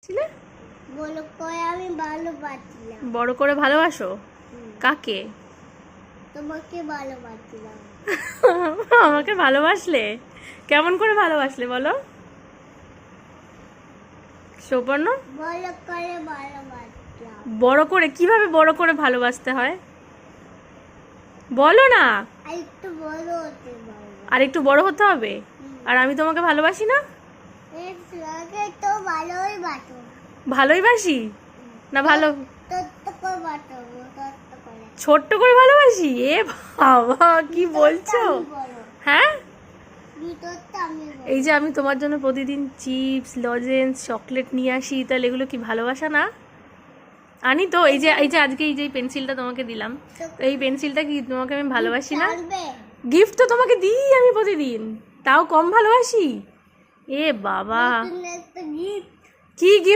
বড় করে আমি ভালোবাসছিলাম। বড় করে ভালোবাসো? কাকে? তোমাকে ভালোবাসছিলাম। আমাকে ভালোবাসলে? কেমন করে ভালোবাসলে বলো সুবর্ণ? বড় করে ভালোবাসছিলাম। বড় করে কিভাবে বড় করে ভালোবাসতে হয় বলো না। আর একটু বড় হতে পারবো। আর একটু বড় হতে হবে? আর আমি তোমাকে ভালোবাসি না? তোমাকে তো ভালোই বাটো। ভালোই বাসি না? ভালো তত্ত্ব করে বাটো, তত্ত্ব করে। ছোট্ট করে ভালোবাসি? এ বাবা কি বলছো? আমি বড়। হ্যাঁ, ভিতরটা আমি বড়। এই যে আমি তোমার জন্য প্রতিদিন চিপস লজেন্স চকলেট নিয়ে আসি, তাহলে এগুলো কি ভালোবাসা না? আনি তো। এই যে আজকে এই যে পেন্সিলটা তোমাকে দিলাম, তো এই পেন্সিলটা কি তোমাকে আমি ভালোবাসি না? জানবে? গিফট তো তোমাকে দিই আমি প্রতিদিন, তাও কম ভালোবাসি? এ বাবা, নতুন একটা গিফট। কি gift?